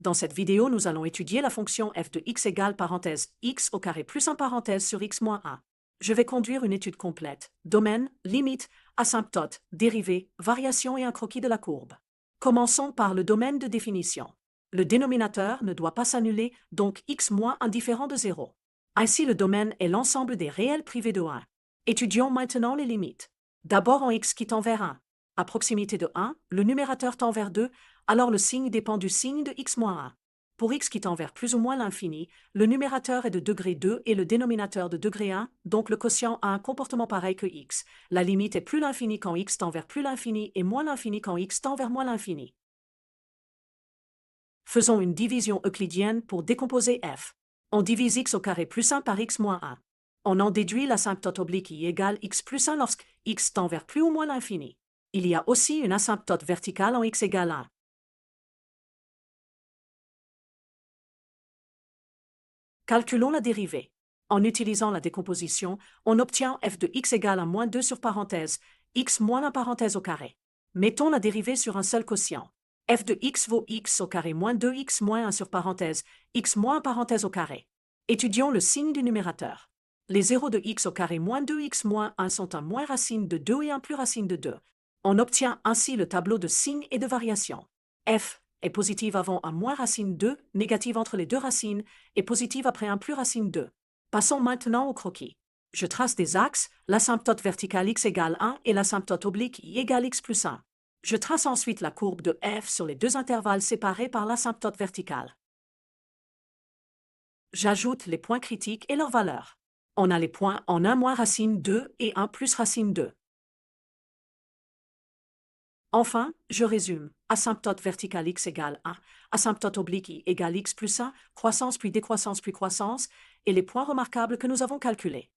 Dans cette vidéo, nous allons étudier la fonction f de x égale parenthèse x au carré plus 1 parenthèse sur x moins 1. Je vais conduire une étude complète, domaine, limite, asymptote, dérivée, variation et un croquis de la courbe. Commençons par le domaine de définition. Le dénominateur ne doit pas s'annuler, donc x moins 1 différent de 0. Ainsi, le domaine est l'ensemble des réels privés de 1. Étudions maintenant les limites. D'abord en x qui tend vers 1. À proximité de 1, le numérateur tend vers 2, alors le signe dépend du signe de x moins 1. Pour x qui tend vers plus ou moins l'infini, le numérateur est de degré 2 et le dénominateur de degré 1, donc le quotient a un comportement pareil que x. La limite est plus l'infini quand x tend vers plus l'infini et moins l'infini quand x tend vers moins l'infini. Faisons une division euclidienne pour décomposer f. On divise x au carré plus 1 par x moins 1. On en déduit l'asymptote oblique y égale x plus 1 lorsque x tend vers plus ou moins l'infini. Il y a aussi une asymptote verticale en x égale 1. Calculons la dérivée. En utilisant la décomposition, on obtient f de x égale à moins 2 sur parenthèse, x moins 1 parenthèse au carré. Mettons la dérivée sur un seul quotient. F de x vaut x au carré moins 2x moins 1 sur parenthèse, x moins 1 parenthèse au carré. Étudions le signe du numérateur. Les zéros de x au carré moins 2x moins 1 sont un moins racine de 2 et un plus racine de 2. On obtient ainsi le tableau de signes et de variations. F est positive avant un moins racine 2, négative entre les deux racines, et positive après un plus racine 2. Passons maintenant au croquis. Je trace des axes, l'asymptote verticale x égale 1 et l'asymptote oblique y égale x plus 1. Je trace ensuite la courbe de f sur les deux intervalles séparés par l'asymptote verticale. J'ajoute les points critiques et leurs valeurs. On a les points en 1 moins racine 2 et 1 plus racine 2. Enfin, je résume. Asymptote verticale x égale 1, asymptote oblique y égale x plus 1, croissance puis décroissance puis croissance, et les points remarquables que nous avons calculés.